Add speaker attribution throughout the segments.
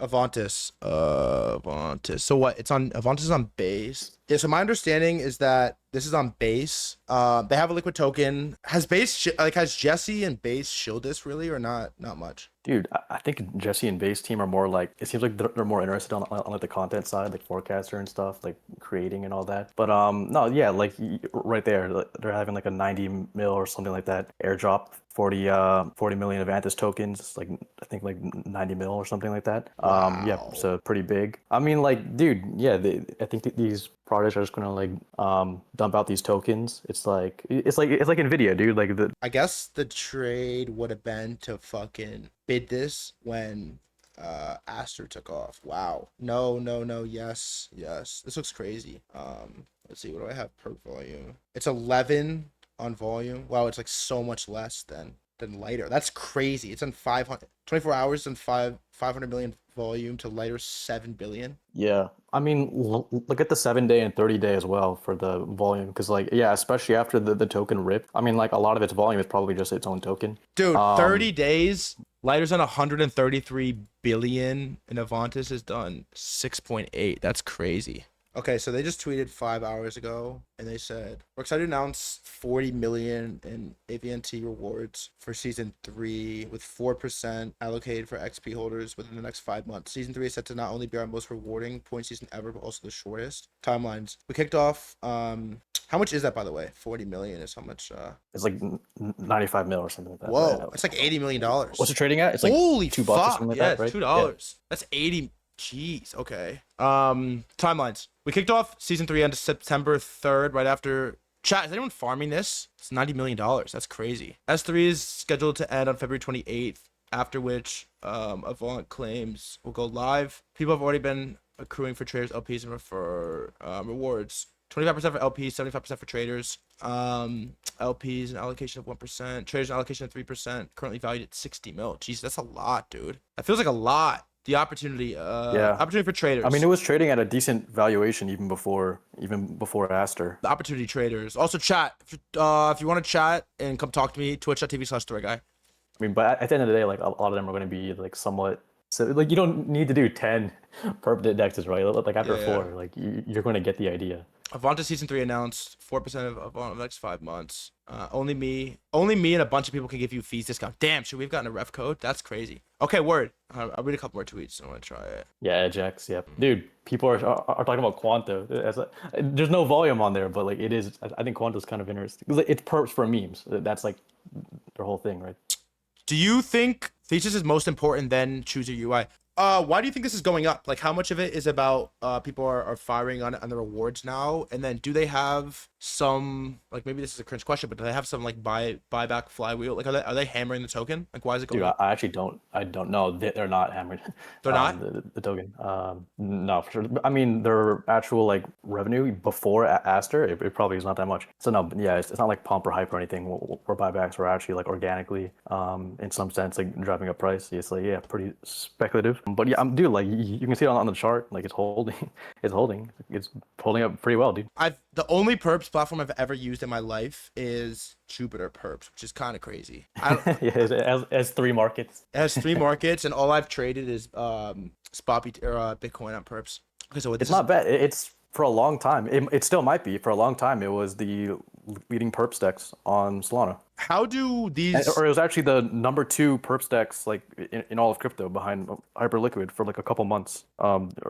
Speaker 1: Avantis. So what? It's on Avantis is on base. Yeah. So my understanding is that this is on base. They have a liquid token. Has base has Jesse and base shield this really or not? Not much.
Speaker 2: Dude, I think Jesse and Base team are more like, it seems like they're more interested on like the content side, like forecaster and stuff, like creating and all that. But no, yeah, like right there, they're having like a 90 mil or something like that airdrop, 40 million Avantis tokens, like I think like 90 mil or something like that. Yeah,
Speaker 1: Wow.
Speaker 2: so pretty big. I mean, like, dude, yeah, I think these projects are just gonna like dump out these tokens. It's like Nvidia, dude. Like the
Speaker 1: I guess the trade would have been to fucking bid this when Aster took off. Wow. No, no, no. Yes. Yes. This looks crazy. Let's see. What do I have per volume? It's 11 on volume. Wow, it's like so much less than lighter. That's crazy. It's on 500 24 hours and 500 million volume to lighter 7 billion.
Speaker 2: Yeah, I mean, look at the 7 day and 30 day as well for the volume, because like, yeah, especially after the token rip. I mean, like a lot of its volume is probably just its own token.
Speaker 1: Dude, 30
Speaker 2: Um,
Speaker 1: days. Lighter's on 133 billion and Avantis has done 6.8. That's crazy. Okay, so they just tweeted 5 hours ago and they said, we're excited to announce 40 million in AVNT rewards for season 3 with 4% allocated for XP holders within the next 5 months. Season 3 is set to not only be our most rewarding point season ever, but also the shortest. Timelines. We kicked off how much is that by the way? 40 million is how much
Speaker 2: it's like 95 mil or something like that, right?
Speaker 1: whoa, it's like $80 million.
Speaker 2: What's it trading at? It's like
Speaker 1: Holy
Speaker 2: $2 or something
Speaker 1: fuck.
Speaker 2: like
Speaker 1: Yeah,
Speaker 2: that,
Speaker 1: it's
Speaker 2: right? Yeah.
Speaker 1: $2. That's 80. Jeez. Okay. Timelines. We kicked off season 3 on September 3rd, right after. Chat, is anyone farming this? It's $90 million. That's crazy. S3 is scheduled to end on February 28th, after which Avant claims will go live. People have already been accruing for traders, LPs, and for rewards. 25% for LPs, 75% for traders. LPs an allocation of 1%, traders an allocation of 3%, currently valued at 60 mil. Jeez, that's a lot, dude. That feels like a lot. The
Speaker 2: Yeah.
Speaker 1: opportunity for
Speaker 2: I mean,
Speaker 1: traders.
Speaker 2: it was trading at a decent valuation even before Aster.
Speaker 1: The opportunity traders. Also, chat. If you want to chat and come talk to me, twitch.tv/storyguy.
Speaker 2: I mean, but at the end of the day, like a lot of them are going to be like somewhat. So like you don't need to do 10 perp dexes, right? Like after
Speaker 1: Yeah, yeah.
Speaker 2: four, like you're going to get the idea.
Speaker 1: Avanta season 3 announced 4% of Avant in the next 5 months. Only me and a bunch of people can give you fees discount. Damn, should we have gotten a ref code? That's crazy. Okay, word. I'll read a couple more tweets. I want to try it.
Speaker 2: Yeah, Ajax. Yep, dude. People are talking about Quanto. There's no volume on there, but like it is. I think Quanto's kind of interesting. It's perps for memes. That's like their whole thing, right?
Speaker 1: Do you think thesis is most important than choose your UI? Why do you think this is going up? Like, how much of it is about people are firing on the rewards now? And then do they have some, like, maybe this is a cringe question, but do they have some like buyback flywheel? Like, are they hammering the token? Like, why is it
Speaker 2: Dude,
Speaker 1: going
Speaker 2: I
Speaker 1: up?
Speaker 2: I actually don't know. They're not hammered.
Speaker 1: They're not.
Speaker 2: The token. No, for sure. I mean, their actual like revenue before Aster, it probably is not that much. So no, yeah, it's not like pump or hype or anything. Where buybacks were actually like organically, in some sense, like driving up price. It's like, yeah, pretty speculative. But yeah, dude, like you can see it on the chart, like it's holding, it's holding up pretty well, dude.
Speaker 1: The only perps platform I've ever used in my life is Jupiter Perps, which is kind of crazy. I don't.
Speaker 2: Yeah, it has 3 markets.
Speaker 1: It has 3 markets, and all I've traded is spot or Bitcoin on perps. Okay, so
Speaker 2: It's
Speaker 1: this is
Speaker 2: not bad. It's for a long time. It still might be for a long time. It was the leading perp stacks on Solana.
Speaker 1: how do
Speaker 2: Or
Speaker 1: these
Speaker 2: it was actually the number 2 perp stacks like in all of crypto behind Hyperliquid for like a couple months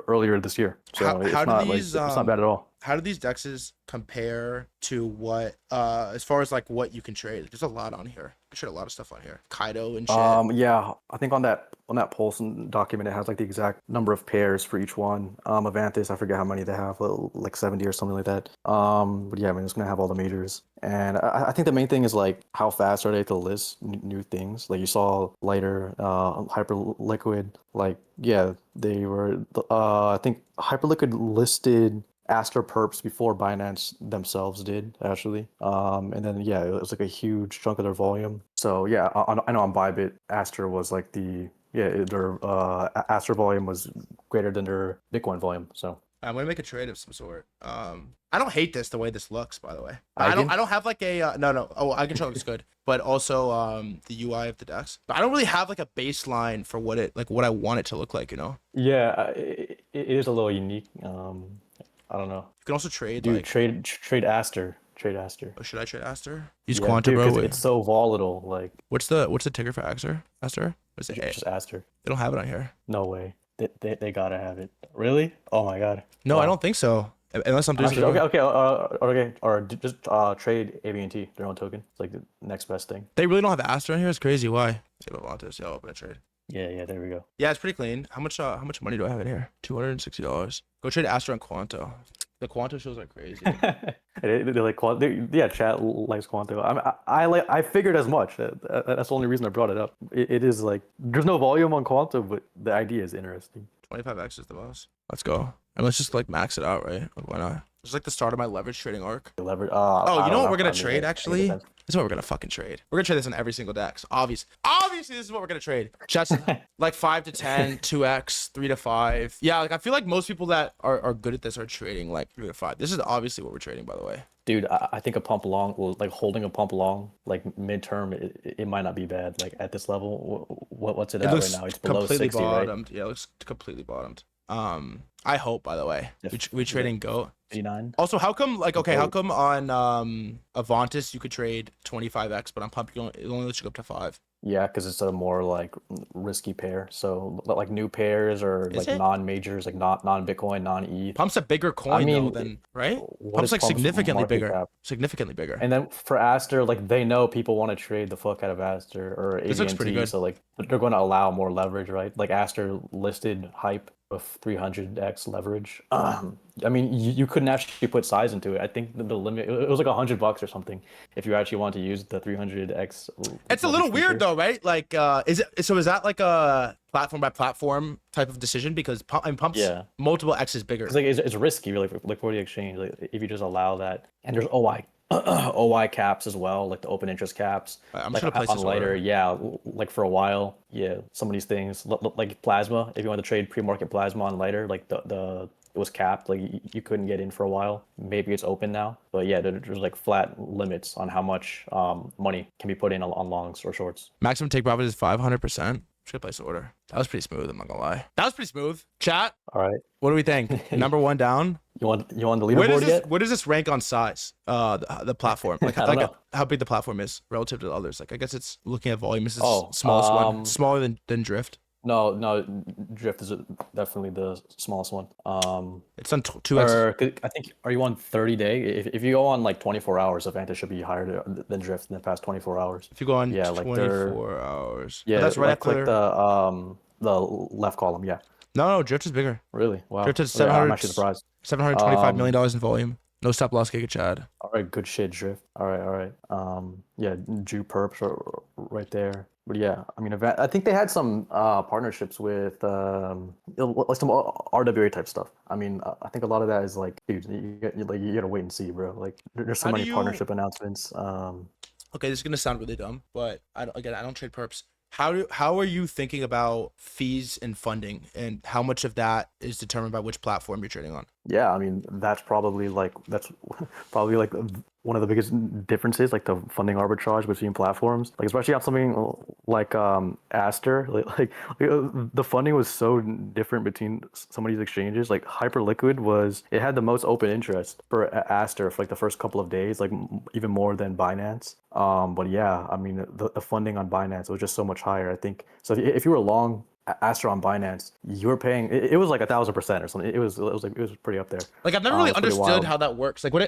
Speaker 2: earlier this year.
Speaker 1: how
Speaker 2: So
Speaker 1: how
Speaker 2: it's
Speaker 1: do
Speaker 2: not like
Speaker 1: these
Speaker 2: it's not bad at all.
Speaker 1: how do these dexes compare to what as far as like what you can trade? There's a lot on here. You can trade a lot of stuff on here. Kaido and shit.
Speaker 2: Yeah, I think on that Polson document it has like the exact number of pairs for each one. Avantis, I forget how many they have, like 70 or something like that. But yeah, I mean it's gonna have all the majors. And I think the main thing is like how fast are they to list new things? Like you saw Lighter, Hyperliquid, like yeah, they were. I think Hyperliquid listed Aster perps before Binance themselves did actually. And then yeah, it was like a huge chunk of their volume. So yeah, I know on Bybit, Aster was like their Aster volume was greater than their Bitcoin volume. So
Speaker 1: I'm gonna make a trade of some sort. I don't hate this the way this looks, by the way.
Speaker 2: Icon?
Speaker 1: I don't have like a no. Oh, I control looks good, but also the UI of the decks. But I don't really have like a baseline for what I want it to look like. You know.
Speaker 2: Yeah, it is a little unique. I don't know.
Speaker 1: You can also trade
Speaker 2: Dude,
Speaker 1: like.
Speaker 2: trade Aster. Trade Aster.
Speaker 1: Oh, should I trade Aster? Use
Speaker 2: Yeah,
Speaker 1: Quanta,
Speaker 2: dude,
Speaker 1: bro.
Speaker 2: 'cause it's so volatile. Like,
Speaker 1: What's the ticker for Aster? Aster? What's it?
Speaker 2: just Aster.
Speaker 1: They don't have it on here.
Speaker 2: No way. They gotta have it. Really? Oh my God.
Speaker 1: No, I
Speaker 2: Wow.
Speaker 1: don't think so. Unless I'm doing
Speaker 2: Actually,
Speaker 1: something
Speaker 2: okay,
Speaker 1: wrong.
Speaker 2: okay, or just trade ABNT, their own token. It's like the next best thing.
Speaker 1: They really don't have Aster on here. It's crazy. Why? Yeah, I want this. Yeah, I'll open a trade.
Speaker 2: Yeah, there we go.
Speaker 1: Yeah, it's pretty clean. How much money do I have in here? $260. Go trade Aster and Quanto. The Quanto shows are crazy.
Speaker 2: They like yeah, chat likes Quanto. I figured as much. That's the only reason I brought it up. It is like there's no volume on Quanto, but the idea is interesting.
Speaker 1: 25x is the most. Let's go. And let's just like max it out, right? Like, why not? It's like the start of my leverage trading arc.
Speaker 2: Leverage.
Speaker 1: Oh,
Speaker 2: I
Speaker 1: you know
Speaker 2: don't
Speaker 1: what we're gonna
Speaker 2: I mean,
Speaker 1: trade
Speaker 2: it
Speaker 1: actually?
Speaker 2: depends.
Speaker 1: This is what we're gonna fucking trade. We're gonna trade this on every single dex. Obviously, this is what we're gonna trade. Just like 5 to 10, 2x, 3 to 5. Yeah, like I feel like most people that are good at this are trading like 3 to 5. This is obviously what we're trading, by the way.
Speaker 2: Dude, I think a pump long, like holding a pump long, like midterm, it might not be bad. Like at this level, what's it
Speaker 1: It
Speaker 2: at
Speaker 1: looks
Speaker 2: right now? It's below
Speaker 1: completely
Speaker 2: 60, right?
Speaker 1: bottomed. Yeah, it looks completely bottomed. I hope, by the way, we trading goat.
Speaker 2: 89.
Speaker 1: Also, how come how come on Avantis you could trade 25x, but on Pump it only lets you go up to 5?
Speaker 2: Yeah, because it's a more like risky pair. So like new pairs or
Speaker 1: Is
Speaker 2: like
Speaker 1: it?
Speaker 2: non-majors, like not non-Bitcoin, non-ETH.
Speaker 1: Pump's a bigger coin though
Speaker 2: mean,
Speaker 1: than right?
Speaker 2: What
Speaker 1: Pump's
Speaker 2: is
Speaker 1: like
Speaker 2: Pump's
Speaker 1: significantly
Speaker 2: market
Speaker 1: bigger.
Speaker 2: cap?
Speaker 1: Significantly bigger.
Speaker 2: And then for Aster, like they know people want to trade the fuck out of Aster or
Speaker 1: This looks pretty
Speaker 2: AT&T,
Speaker 1: good.
Speaker 2: so like they're going to allow more leverage, right? Like Aster listed hype of 300x leverage. I mean, you couldn't actually put size into it. I think the limit it was like $100 or something if you actually want to use the 300x.
Speaker 1: It's a little weird though, right? Like, is that like a platform by platform type of decision? Because Pump's multiple X's bigger.
Speaker 2: It's like it's risky, really, like for the exchange. Like if you just allow that, and there's OI caps as well, like the open interest caps.
Speaker 1: I'm
Speaker 2: like
Speaker 1: just gonna place
Speaker 2: on
Speaker 1: this
Speaker 2: later,
Speaker 1: order.
Speaker 2: yeah, like for a while, yeah. Some of these things, like plasma, if you want to trade pre-market plasma on later, like the it was capped, like you couldn't get in for a while. Maybe it's open now, but yeah, there's like flat limits on how much money can be put in on longs or shorts.
Speaker 1: Maximum take profit is 500%. Should place the order. That was pretty smooth. I'm not gonna lie. That was pretty smooth. Chat.
Speaker 2: All right,
Speaker 1: What do we think? Number one down.
Speaker 2: you want the leaderboard yet?
Speaker 1: Where does this rank on size? The platform. Like
Speaker 2: I don't know.
Speaker 1: how big the platform is relative to the others. Like I guess it's looking at volume. This is
Speaker 2: Oh,
Speaker 1: smallest one. Smaller than Drift.
Speaker 2: No, Drift is definitely the smallest one.
Speaker 1: It's on 2x.
Speaker 2: Or I think, are you on 30-day? If you go on like 24 hours, Advantage should be higher than Drift in the past 24 hours.
Speaker 1: If you go on
Speaker 2: Yeah, like
Speaker 1: 24 hours.
Speaker 2: Yeah,
Speaker 1: But that's right
Speaker 2: like
Speaker 1: after.
Speaker 2: click the left column. Yeah,
Speaker 1: No, Drift is bigger.
Speaker 2: really. Wow.
Speaker 1: Drift is
Speaker 2: Yeah,
Speaker 1: 700.
Speaker 2: I'm actually surprised.
Speaker 1: $725 million in volume. No stop loss, Giga Chad.
Speaker 2: All right, good shit, Drift. All right. Yeah, Jew perps are right there. But yeah, I mean, I think they had some partnerships with like some RWA type stuff. I mean, I think a lot of that is like, dude, you gotta wait and see, bro. Like, there's so
Speaker 1: How do
Speaker 2: many
Speaker 1: you-
Speaker 2: partnership announcements.
Speaker 1: Okay, this is gonna sound really dumb, but I don't trade perps. How are you thinking about fees and funding, and how much of that is determined by which platform you're trading on?
Speaker 2: Yeah, I mean, that's probably like one of the biggest differences, like the funding arbitrage between platforms. Like especially on something like Aster, the funding was so different between some of these exchanges. Like Hyperliquid it had the most open interest for Aster for like the first couple of days, like even more than Binance. But yeah, I mean, the funding on Binance was just so much higher. I think so. If you were long Aster on Binance, you were paying. It was like 1,000% or something. It was pretty up there.
Speaker 1: Like I've never really
Speaker 2: It's pretty
Speaker 1: understood
Speaker 2: wild.
Speaker 1: how that works. Like when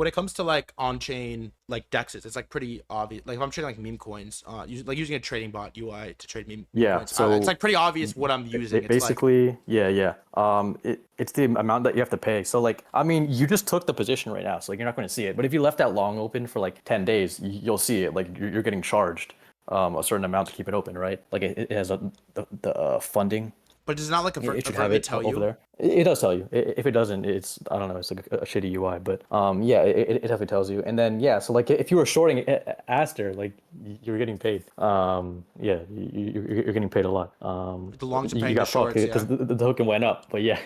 Speaker 1: it comes to like on chain like dexes, it's like pretty obvious. Like if I'm trading like meme coins, using a trading bot UI to trade meme
Speaker 2: Yeah,
Speaker 1: coins,
Speaker 2: so
Speaker 1: it's like pretty obvious what I'm using. It's
Speaker 2: basically, yeah. It's the amount that you have to pay. So like, I mean, you just took the position right now, so like you're not going to see it. But if you left that long open for like 10 days, you'll see it. Like you're getting charged a certain amount to keep it open, right? Like it has the funding.
Speaker 1: but it's not like
Speaker 2: It should
Speaker 1: a
Speaker 2: have it
Speaker 1: tell
Speaker 2: over
Speaker 1: you.
Speaker 2: there. It does tell you. If it doesn't, it's I don't know. It's like a shitty UI, but yeah, it definitely tells you. And then yeah, so like if you were shorting Aster, like you were getting paid. Yeah, you're getting paid a lot.
Speaker 1: The longs are
Speaker 2: you
Speaker 1: paying
Speaker 2: got
Speaker 1: the shorts,
Speaker 2: because
Speaker 1: yeah.
Speaker 2: the token went up, but yeah.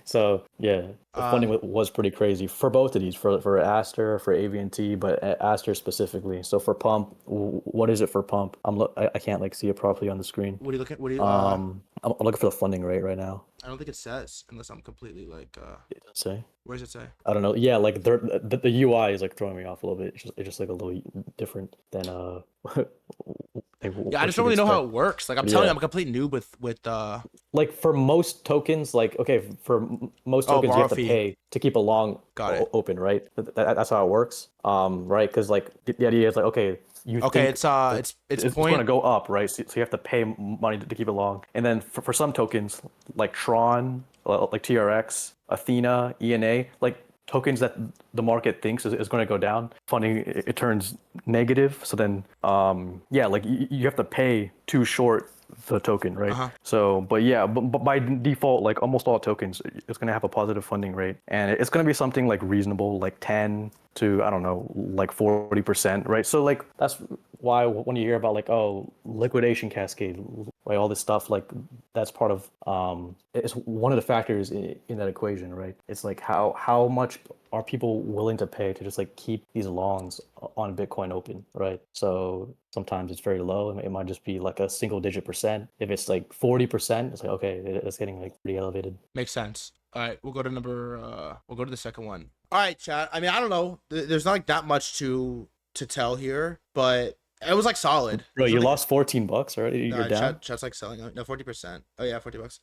Speaker 2: So yeah, the funding
Speaker 1: Um,
Speaker 2: was pretty crazy for both of these, for Aster, for AV&T, but Aster specifically. So for Pump, what is it for Pump? I can't like see it properly on the screen.
Speaker 1: what are you looking? What do you?
Speaker 2: I'm looking for the funding rate right now.
Speaker 1: I don't think it says unless I'm completely like.
Speaker 2: It does say.
Speaker 1: Where does it say?
Speaker 2: I don't know. Yeah, like the UI is like throwing me off a little bit. It's just like a little different than like
Speaker 1: Yeah, I
Speaker 2: what
Speaker 1: just don't
Speaker 2: you'd
Speaker 1: really know how
Speaker 2: expect.
Speaker 1: it works. Like I'm
Speaker 2: But
Speaker 1: telling you,
Speaker 2: yeah,
Speaker 1: I'm a complete noob with
Speaker 2: like for most tokens, like okay, for most
Speaker 1: oh,
Speaker 2: tokens you
Speaker 1: borrow
Speaker 2: have to
Speaker 1: fee.
Speaker 2: pay to keep a long
Speaker 1: Got it.
Speaker 2: open, right? That's how it works. Right? Because like the idea is like okay, you
Speaker 1: Okay,
Speaker 2: think
Speaker 1: it's
Speaker 2: that
Speaker 1: it's
Speaker 2: it's going to
Speaker 1: point.
Speaker 2: go up, right? So you have to pay money to keep it long. And then for some tokens like Tron, like TRX, Athena, ENA, like tokens that the market thinks is going to go down, funding it turns negative. So then, yeah, like you have to pay too short the token, right?
Speaker 1: Uh-huh.
Speaker 2: So, but yeah, but by default, like almost all tokens, it's going to have a positive funding rate, and it's going to be something like reasonable, like 10 to I don't know, like 40%, right? So like that's why when you hear about like oh liquidation cascade, right, all this stuff, like that's part of it's one of the factors in that equation, right? It's like how much are people willing to pay to just like keep these longs on Bitcoin open, right? So sometimes it's very low. It might just be like a single digit percent. If it's like 40%, it's like okay, it's getting like pretty elevated.
Speaker 1: Makes sense. All right, we'll go to we'll go to the second one. All right, chat. I mean, I don't know. There's not like that much to tell here, but it was like solid.
Speaker 2: Bro,
Speaker 1: There's
Speaker 2: you
Speaker 1: nothing.
Speaker 2: lost 14 bucks already. You're down.
Speaker 1: Chat's like selling no 40%. Oh yeah, 40 bucks.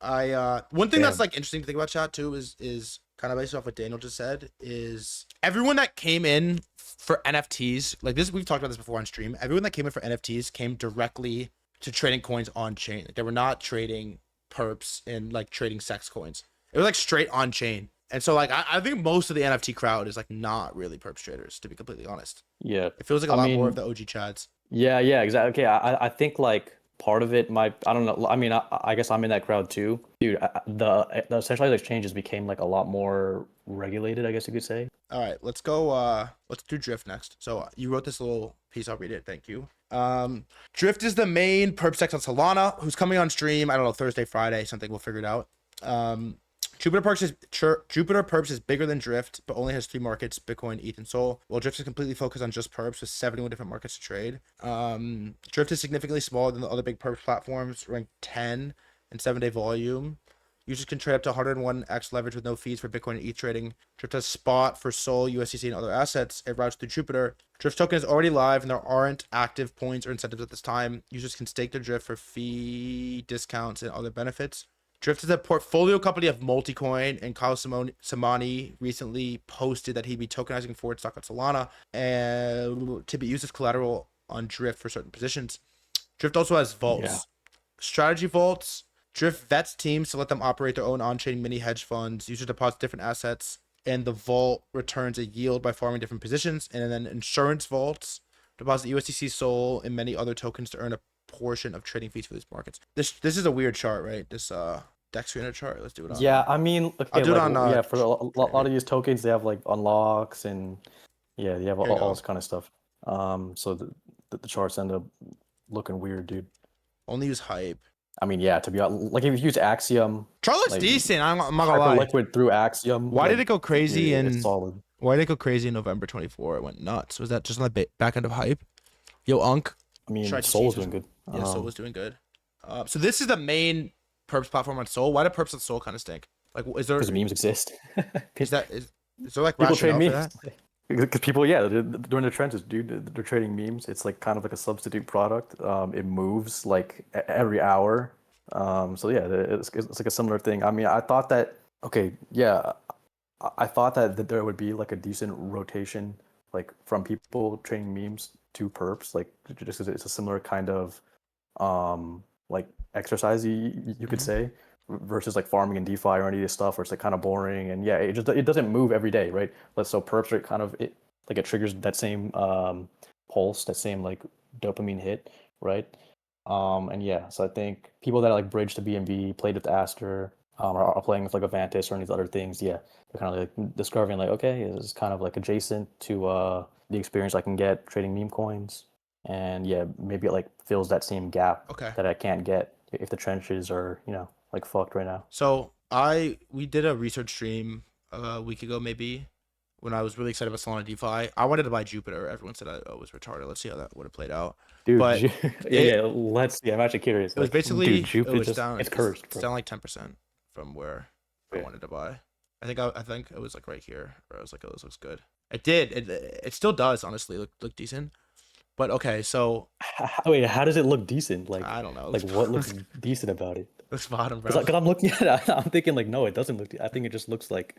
Speaker 1: I one thing that's
Speaker 2: Damn.
Speaker 1: like interesting to think about chat too is kind of based off what Daniel just said is everyone that came in for NFTs like this we've talked about this before on stream. Everyone that came in for NFTs came directly to trading coins on chain. Like, they were not trading perps and like trading sex coins. It was like straight on chain. And so like I think most of the NFT crowd is like not really perps traders, to be completely honest.
Speaker 2: Yeah.
Speaker 1: It feels like a
Speaker 2: I
Speaker 1: lot more of
Speaker 2: mean,
Speaker 1: the OG chads.
Speaker 2: yeah, exactly. Okay, I think like part of it might I don't know. I mean, I guess I'm in that crowd too, dude. The centralized exchanges became like a lot more regulated, I guess you could say.
Speaker 1: All right, let's go. Let's do Drift next. So you wrote this little piece. I'll read it. Thank you. Drift is the main perp sex on Solana, who's coming on stream. I don't know, Thursday, Friday, something. We'll figure it out. Jupiter Perps is bigger than Drift, but only has 3 markets: Bitcoin, ETH, and Sol. While Drift is completely focused on just perps with 71 different markets to trade. Drift is significantly smaller than the other big perps platforms, ranked 10 in 7-day volume. Users can trade up to 101x leverage with no fees for Bitcoin and ETH trading. Drift has spot for Sol, USDC, and other assets. It routes through Jupiter. Drift token is already live, and there aren't active points or incentives at this time. Users can stake their Drift for fee discounts and other benefits. Drift is a portfolio company of Multicoin, and Kyle Samani recently posted that he'd be tokenizing forward stock on Solana and to be used as collateral on Drift for certain positions. Drift also has
Speaker 2: Yeah.
Speaker 1: vaults, strategy vaults. Drift vets teams to let them operate their own on-chain mini hedge funds. Users deposit different assets, and the vault returns a yield by farming different positions. And then insurance vaults deposit USDC, Sol, and many other tokens to earn a portion of trading fees for these markets. This is a weird chart, right? This DEX 300 chart. Let's do it on.
Speaker 2: Yeah, I mean,
Speaker 1: I'll
Speaker 2: okay,
Speaker 1: do it
Speaker 2: like
Speaker 1: on
Speaker 2: yeah, for lot
Speaker 1: Trinity.
Speaker 2: of these tokens, they have like unlocks and yeah, they have
Speaker 1: Here you
Speaker 2: all
Speaker 1: go.
Speaker 2: this kind of stuff. So the charts end up looking weird, dude.
Speaker 1: Only use hype.
Speaker 2: I mean, yeah, to be honest, like if you use Axiom,
Speaker 1: Chart looks
Speaker 2: like
Speaker 1: decent. I'm not gonna
Speaker 2: hyper
Speaker 1: lie.
Speaker 2: liquid through Axiom,
Speaker 1: Why did
Speaker 2: like
Speaker 1: it go crazy
Speaker 2: it's
Speaker 1: in?
Speaker 2: solid.
Speaker 1: Why did it go crazy in November 24? It went nuts. Was that just on the back end of hype? Yo, Unk.
Speaker 2: I mean,
Speaker 1: Tried to
Speaker 2: Soul
Speaker 1: cheat
Speaker 2: is doing good.
Speaker 1: Yeah, Sol was doing good. So this is the main perps platform on Sol. Why do perps on Sol kind of stink? Like,
Speaker 2: Because memes exist.
Speaker 1: is there like
Speaker 2: People trade
Speaker 1: rationale for
Speaker 2: memes.
Speaker 1: that?
Speaker 2: Because people, yeah, during the trenches, dude, they're trading memes. It's like kind of like a substitute product. It moves like every hour. So yeah, it's like a similar thing. I mean, I thought that, okay, yeah, I thought that there would be like a decent rotation, like from people trading memes to perps, like just because it's a similar kind of like exercise you could
Speaker 1: Hmm.
Speaker 2: say versus like farming and DeFi or any of this stuff where it's like kind of boring and yeah it doesn't move every day, right? But so perps are kind of like it triggers that same pulse, that same like dopamine hit, right? And yeah, so I think people that like bridge to BNB, played with Aster, are playing with like Avantis or any of these other things, yeah, they're kind of like discovering like okay, this is kind of like adjacent to the experience I can get trading meme coins. And yeah, maybe it like fills that same gap
Speaker 1: Okay.
Speaker 2: that I can't get if the trenches are, like fucked right now.
Speaker 1: So we did a research stream a week ago maybe when I was really excited about Solana DeFi. I wanted to buy Jupiter. Everyone said I was retarded. Let's see how that would have played out.
Speaker 2: Dude,
Speaker 1: But
Speaker 2: yeah,
Speaker 1: it
Speaker 2: yeah. Let's. Yeah, I'm actually curious.
Speaker 1: it was
Speaker 2: Like, dude,
Speaker 1: basically it
Speaker 2: Jupe
Speaker 1: was
Speaker 2: just
Speaker 1: down.
Speaker 2: it's cursed,
Speaker 1: It's
Speaker 2: bro.
Speaker 1: down like 10% from where I
Speaker 2: Yeah.
Speaker 1: wanted to buy. I think it was like right here where I was like, oh, this looks good. It did. It still does honestly look decent. But okay, so
Speaker 2: Wait, how does it look decent?
Speaker 1: I don't know.
Speaker 2: Like what looks decent about it?
Speaker 1: Looks bottom, bro.
Speaker 2: Because I'm looking at it, I'm thinking like, no, it doesn't look. I think it just looks like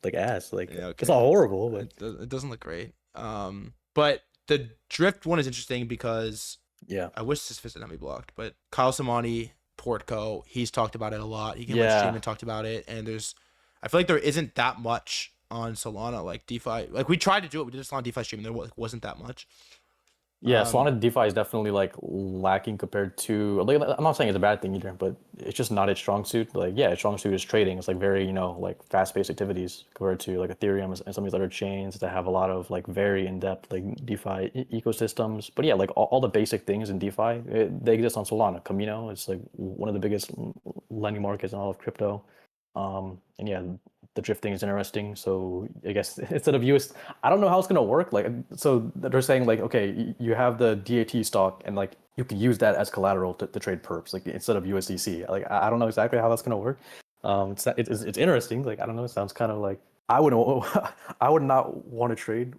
Speaker 2: like ass. Like
Speaker 1: Yeah,
Speaker 2: it's not
Speaker 1: okay.
Speaker 2: horrible, but
Speaker 1: It doesn't look great. But the drift one is interesting because
Speaker 2: yeah,
Speaker 1: I wish this fit had me blocked, but Kyle Samani, Portco, he's talked about it a lot. He came on stream
Speaker 2: yeah.
Speaker 1: and talked about it, and I feel like there isn't that much on Solana like DeFi. Like we tried to do it, we did a Solana DeFi stream, and there wasn't that much.
Speaker 2: Yeah, Solana DeFi is definitely like lacking compared to like I'm not saying it's a bad thing either, but it's just not its strong suit. Like yeah, its strong suit is trading. It's like very, like fast-paced activities compared to like Ethereum and some of these other chains that have a lot of like very in-depth like DeFi ecosystems. But yeah, like all the basic things in DeFi, they exist on Solana. Camino is like one of the biggest lending markets in all of crypto. And yeah, the drifting is interesting. So I guess instead of US, I don't know how it's gonna work. Like, so they're saying like, okay, you have the DAT stock, and like you can use that as collateral to trade perps, like instead of USDC. Like, I don't know exactly how that's gonna work. It's interesting. Like, I don't know. It sounds kind of like I would I would not want to trade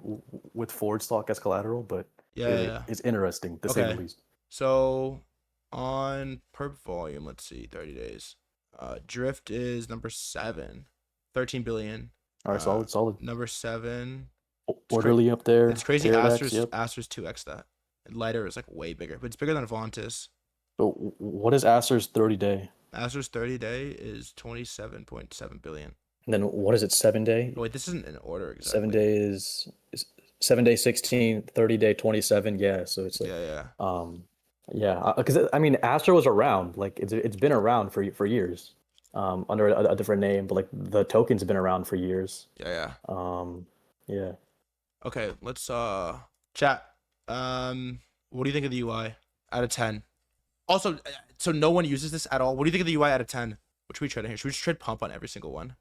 Speaker 2: with Ford stock as collateral, but
Speaker 1: Yeah.
Speaker 2: it's interesting to say the
Speaker 1: Okay.
Speaker 2: least.
Speaker 1: So on perp volume, let's see, 30 days. Drift is number 7, 13 billion.
Speaker 2: All right, solid.
Speaker 1: Number 7.
Speaker 2: Orderly up there.
Speaker 1: It's crazy.
Speaker 2: Paradox, yep.
Speaker 1: Aster's 2x that. And Lighter is like way bigger, but it's bigger than Avantis.
Speaker 2: So what is Aster's 30-day?
Speaker 1: Aster's 30-day is 27.7 billion.
Speaker 2: And then what is it, 7-day?
Speaker 1: Oh, wait, this isn't in order exactly.
Speaker 2: 7 days, 7-day 16, 30-day 27. Yeah, so it's like yeah, because I mean Aster was around, like it's been around for years, under a different name, but like the token's been around for years.
Speaker 1: Yeah.
Speaker 2: Yeah.
Speaker 1: Okay, let's chat. What do you think of the UI out of 10? Also, so no one uses this at all. What do you think of the UI out of 10? What should we trade in here? Should we just trade pump on every single one?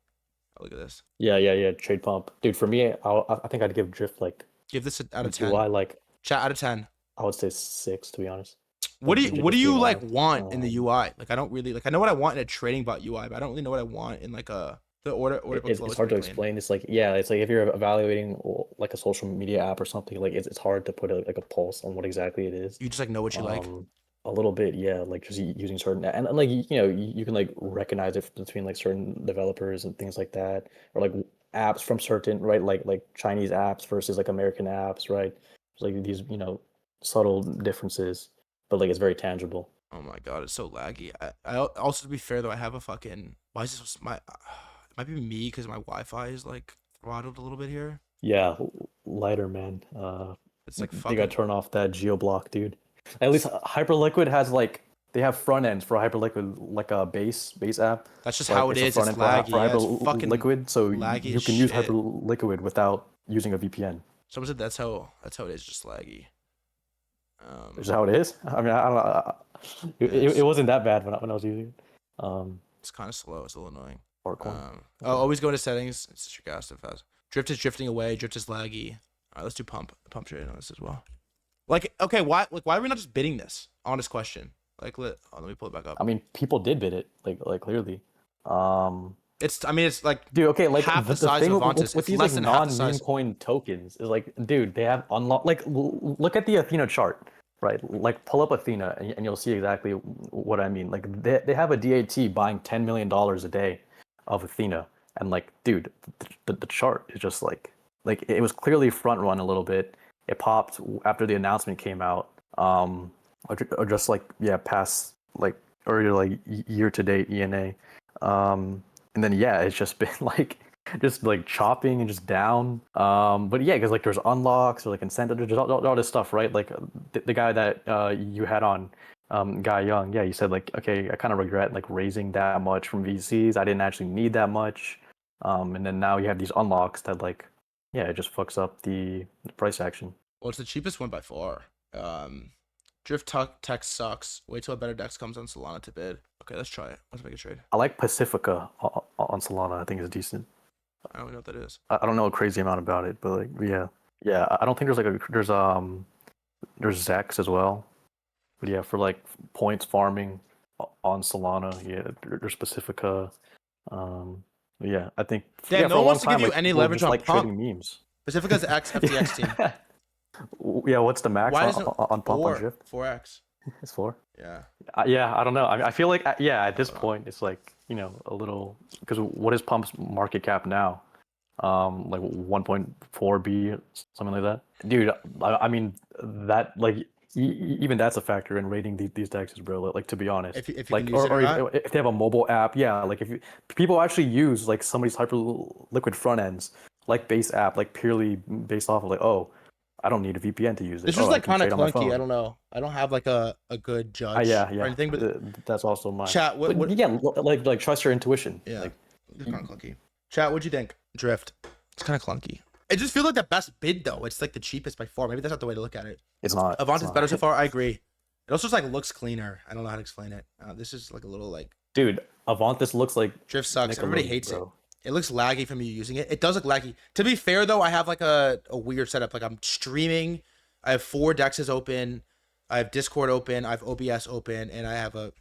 Speaker 1: Oh, look at this.
Speaker 2: Yeah. Trade pump, dude. For me, I think I'd give Drift like.
Speaker 1: Give this out of 10.
Speaker 2: UI like.
Speaker 1: Chat out of 10.
Speaker 2: I would say 6, to be honest.
Speaker 1: What do you like want in the UI? Like I don't really like. I know what I want in a trading bot UI, but I don't really know what I want in like the order book flow.
Speaker 2: It's hard to explain. It's like it's like if you're evaluating like a social media app or something, like it's hard to put like a pulse on what exactly it is.
Speaker 1: You just like know what you like.
Speaker 2: A little bit, yeah, like just using certain and like you can like recognize it between like certain developers and things like that, or like apps from certain like Chinese apps versus like American apps, right? Like these subtle differences, but like it's very tangible.
Speaker 1: Oh my god, it's so laggy. I also, to be fair though, I have a fucking why is this my it might be me because my Wi-Fi is like throttled a little bit here.
Speaker 2: Yeah, lighter, man.
Speaker 1: It's like
Speaker 2: you gotta turn off that geo block, dude. At least Hyperliquid has like they have front ends for Hyperliquid, like a base app.
Speaker 1: That's just how it is. It's laggy.
Speaker 2: For
Speaker 1: it's fucking
Speaker 2: Hyperliquid, so
Speaker 1: laggy
Speaker 2: you can use Hyperliquid without using a VPN.
Speaker 1: Someone said that's how it is, just laggy.
Speaker 2: Is how it is? I mean, I don't know. It wasn't that bad when I was using it.
Speaker 1: It's kind of slow. It's a little annoying.
Speaker 2: Always
Speaker 1: go to settings. It's just your gas stuff fast. Drift is drifting away. Drift is laggy. All right, let's do pump trade on this as well. Like, okay, why are we not just bidding this? Honest question. Like, let me pull it back up.
Speaker 2: I mean, people did bid it, like clearly.
Speaker 1: It's like,
Speaker 2: dude, okay, like
Speaker 1: half the size
Speaker 2: thing
Speaker 1: of Avantis.
Speaker 2: with these
Speaker 1: less
Speaker 2: like
Speaker 1: than half the size.
Speaker 2: non-meme coin tokens is like, dude, they have unlocked. Like, look at the Athena chart, right? Like, pull up Athena, and you'll see exactly what I mean. Like, they have a DAT buying $10 million a day of Athena, and like, dude, the chart is just like it was clearly front run a little bit. It popped after the announcement came out, or just like past like or like year to date ENA, and then it's just been like chopping and just down. But yeah, because like there's unlocks or like incentive, there's all this stuff, right? Like the guy that you had on, Guy Young, he said like, okay, I kind of regret like raising that much from VCs. I didn't actually need that much, and then now you have these unlocks that like. Yeah, it just fucks up the price action.
Speaker 1: Well, it's the cheapest one by far. Drift tech sucks. Wait till a better DEX comes on Solana to bid. Okay, let's try it. Let's make a trade.
Speaker 2: I like Pacifica on Solana. I think it's decent.
Speaker 1: I don't know what that is.
Speaker 2: I don't know a crazy amount about it, but like yeah. I don't think there's like there's Zex as well. But yeah, for like points farming on Solana, yeah, there's Pacifica. Yeah, I think
Speaker 1: Damn,
Speaker 2: yeah,
Speaker 1: no
Speaker 2: for a
Speaker 1: one
Speaker 2: long
Speaker 1: wants to
Speaker 2: time,
Speaker 1: give you
Speaker 2: like,
Speaker 1: any
Speaker 2: people
Speaker 1: leverage
Speaker 2: just
Speaker 1: on
Speaker 2: like
Speaker 1: pump.
Speaker 2: trading memes.
Speaker 1: Pacifica's X FTX team.
Speaker 2: Yeah, what's the max
Speaker 1: Why is it
Speaker 2: on pump on shift?
Speaker 1: 4x?
Speaker 2: It's 4.
Speaker 1: Yeah.
Speaker 2: Yeah, I don't know. I feel like yeah, at this point, it's like a little because what is pump's market cap now? Like 1.4 B, something like that. Dude, I mean that like even that's a factor in rating these DEXs, bro. Like to be honest,
Speaker 1: If you
Speaker 2: like
Speaker 1: can use it or not.
Speaker 2: if they have a mobile app, yeah. Like if people actually use like somebody's Hyperliquid front ends, like base app, like purely based off of like, oh, I don't need a VPN to use it.
Speaker 1: This
Speaker 2: Oh,
Speaker 1: was
Speaker 2: I
Speaker 1: like
Speaker 2: can
Speaker 1: kind of
Speaker 2: trade on my
Speaker 1: clunky. I
Speaker 2: phone.
Speaker 1: don't know. I don't have like a good judge or
Speaker 2: Yeah.
Speaker 1: anything, but
Speaker 2: That's also mine.
Speaker 1: chat, what
Speaker 2: Yeah, like trust your intuition.
Speaker 1: yeah.
Speaker 2: Like
Speaker 1: It's kind of clunky. Chat, what'd you think? Drift. It's kind of clunky. It just feels like the best bid though. It's like the cheapest by far. Maybe that's not the way to look at it.
Speaker 2: it's not.
Speaker 1: Avant
Speaker 2: it's
Speaker 1: is
Speaker 2: not.
Speaker 1: better so far. I agree. It also just like looks cleaner. I don't know how to explain it. This is like a little like
Speaker 2: Dude, Avant, this looks like
Speaker 1: drift sucks. Everybody hates
Speaker 2: bro.
Speaker 1: it. It looks laggy from you using it. It does look laggy. To be fair though, I have like a weird setup. Like I'm streaming. I have 4 DEXs open. I have Discord open. I have OBS open, and I have a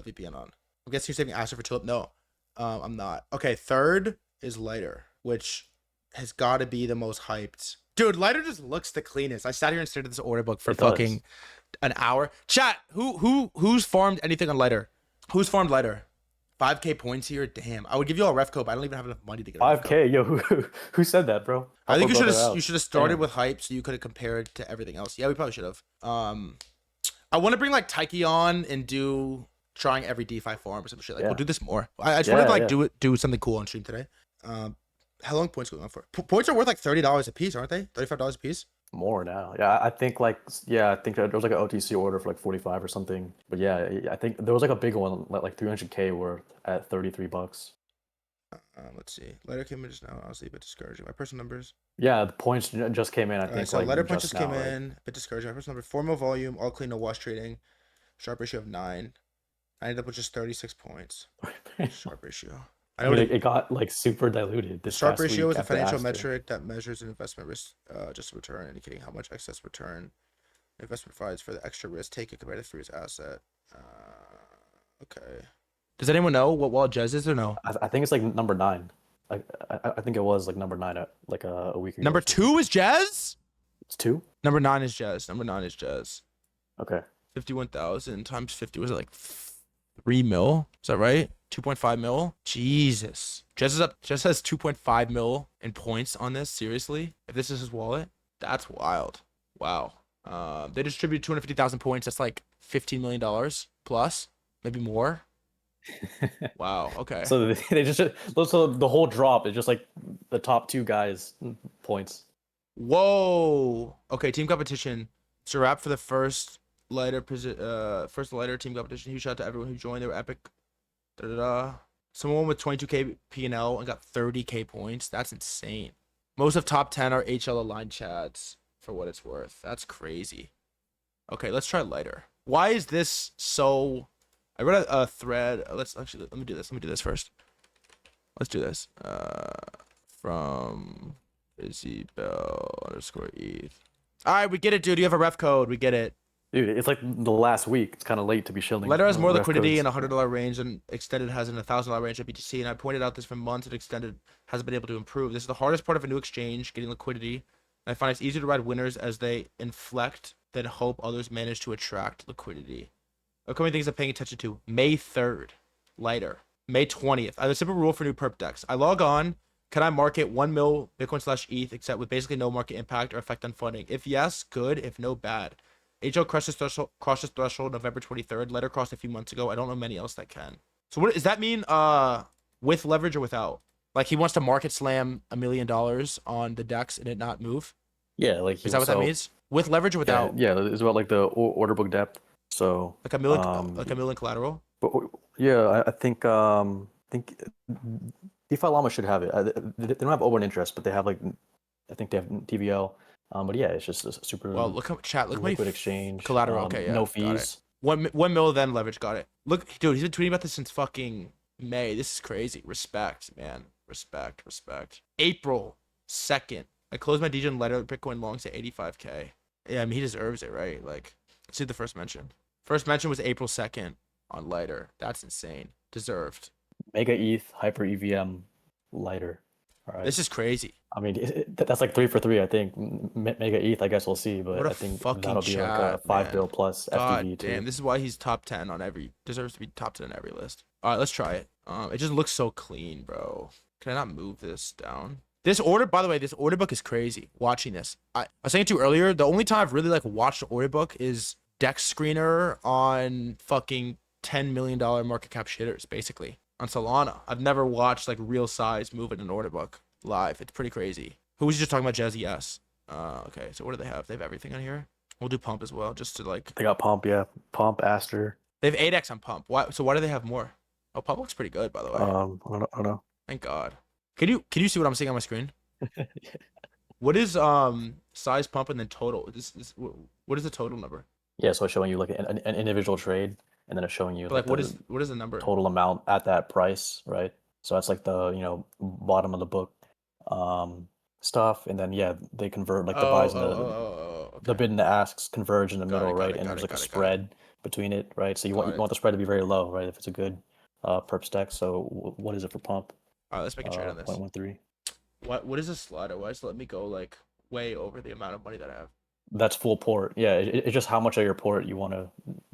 Speaker 1: VPN on. I'm guessing you're saving Astro for Tulip. No, I'm not. Okay, third is Lighter, which has got to be the most hyped. Dude, Lighter just looks the cleanest. I sat here and stared at this order book for fucking an hour. Chat, who's farmed anything on Lighter? Who's farmed Lighter? 5K points here. Damn, I would give you a ref code, but I don't even have enough money to get a ref code.
Speaker 2: 5K, yo, who said that, bro?
Speaker 1: I think you should have started with hype so you could have compared to everything else. Yeah, we probably should have. I want to bring like Taiki on and do trying every DeFi farm or some shit. Like we'll do this more. I just want to like do something cool on stream today. How long points going on for? Points are worth like $30 a piece, aren't they? $35 a piece.
Speaker 2: More now. Yeah, I think I think there was like an OTC order for like 45 or something. But yeah, I think there was like a big one like 300K worth at $33.
Speaker 1: Let's see. Lighter came in just now. Honestly, a bit discouraging. My personal numbers.
Speaker 2: Yeah, the points just came in. I think
Speaker 1: so
Speaker 2: like
Speaker 1: Lighter points just came
Speaker 2: right?
Speaker 1: in. A bit discouraging. My personal number: 4 mil volume, all clean, no wash trading, sharp ratio of 9. I ended up with just 36 points. Sharp ratio.
Speaker 2: I mean, it got like super diluted. This
Speaker 1: sharp ratio is a financial
Speaker 2: Astro.
Speaker 1: metric that measures an investment risk just return, indicating how much excess return investment provides for the extra risk taken compared to the risk asset. Okay. Does anyone know what wallet Jez is or no?
Speaker 2: I think it's like number 9. I think it was like number 9 at like a week ago.
Speaker 1: Number 2 is Jez?
Speaker 2: It's 2?
Speaker 1: Number 9 is Jez. Number 9 is Jez.
Speaker 2: Okay.
Speaker 1: 51,000 times 50 was it like 3 mil? Is that right? 2.5 mil? Jesus. Jez is up. Jez has 2.5 mil in points on this. Seriously? If this is his wallet? That's wild. Wow. They distribute 250,000 points. That's like $15 million plus, maybe more. Wow. Okay.
Speaker 2: So they just so the whole drop is just like the top 2 guys points.
Speaker 1: Whoa. Okay. Team competition. It's a wrap for the first lighter team competition. Huge shout out to everyone who joined. They were epic. Someone with 22K P&L and got 30K points. That's insane. Most of top 10 are HL aligned chats for what it's worth. That's crazy. Okay, let's try Lighter. Why is this so... I read a thread. Let me do this. Let me do this first. Let's do this. From Isabel_ETH. All right, we get it, dude. You have a ref code. We get it.
Speaker 2: Dude, it's like the last week. It's kind of late to be shilling.
Speaker 1: Lighter has more liquidity in $100 range and Extended has in $1,000 range at BTC. And I pointed out this for months and Extended hasn't been able to improve. This is the hardest part of a new exchange, getting liquidity. And I find it's easier to ride winners as they inflect than hope others manage to attract liquidity. Upcoming things I'm paying attention to. May 3rd, Lighter. May 20th. I have a simple rule for new perp decks. I log on. Can I market 1 mil Bitcoin/ETH except with basically no market impact or effect on funding? If yes, good. If no, bad. HL crosses threshold November 23rd. Lighter crossed a few months ago. I don't know many else that can. So what does that mean? With leverage or without? Like he wants to market slam $1 million on the DEX and it not move?
Speaker 2: Yeah, like
Speaker 1: is that what that means? With leverage or without?
Speaker 2: Yeah, it's about like the order book depth. So
Speaker 1: like $1 million collateral.
Speaker 2: But yeah, I think DeFi Llama should have it. They don't have open interest, but they have like I think they have TVL. But yeah, it's just a super.
Speaker 1: Well, look how chat. Look how
Speaker 2: liquid exchange.
Speaker 1: Collateral. Okay, yeah.
Speaker 2: No fees.
Speaker 1: 1 mil then leverage, got it. Look, dude, he's been tweeting about this since fucking May. This is crazy. Respect, man. Respect. April 2nd. I closed my DJ letter Bitcoin longs at 85K. Yeah, I mean he deserves it, right? Like, see the first mention. First mention was April 2nd on lighter. That's insane. Deserved.
Speaker 2: Mega ETH, Hyper EVM, lighter. All right.
Speaker 1: This is crazy.
Speaker 2: I mean, that's like 3 for 3, I think. Mega ETH, I guess we'll see, but
Speaker 1: What a
Speaker 2: I think
Speaker 1: fucking
Speaker 2: that'll be like a
Speaker 1: chat,
Speaker 2: 5
Speaker 1: man.
Speaker 2: bill plus
Speaker 1: God
Speaker 2: FTV too.
Speaker 1: damn, this is why he's top 10 on every. Deserves to be top 10 on every list. All right, let's try it. It just looks so clean, bro. Can I not move this down? This order, by the way, this order book is crazy. Watching this, I was saying to you earlier. The only time I've really like watched the order book is DEX screener on fucking $10 million market cap shitters, basically on Solana. I've never watched like real size move in an order book live. It's pretty crazy. Who was you just talking about? Jazzy S. Okay, so what do they have? They have everything on here. We'll do pump as well, just to like.
Speaker 2: They got Pump, yeah. Pump, Aster.
Speaker 1: They have 8x on pump. Why? So why do they have more? Oh, pump looks pretty good, by the way.
Speaker 2: I don't know.
Speaker 1: Thank God. Can you see what I'm seeing on my screen? What is size pump and then total? What is the total number?
Speaker 2: Yeah, so it's showing you like an individual trade, and then it's showing you
Speaker 1: But like,
Speaker 2: the
Speaker 1: what is the number?
Speaker 2: total amount at that price, right? So that's like the bottom of the book stuff, and then yeah, they convert like the buys and the
Speaker 1: Okay.
Speaker 2: bid and the asks converge in the middle, right? And
Speaker 1: got
Speaker 2: there's
Speaker 1: it,
Speaker 2: like a
Speaker 1: got it.
Speaker 2: spread between it, right? So you
Speaker 1: Got
Speaker 2: want
Speaker 1: it.
Speaker 2: the spread to be very low, right? If it's a good perp stack. So what is it for pump?
Speaker 1: All right, let's make a trade on this.
Speaker 2: 0.13.
Speaker 1: What is this slider? Why does it let me go like way over the amount of money that I have?
Speaker 2: That's full port. Yeah, it's just how much of your port you want to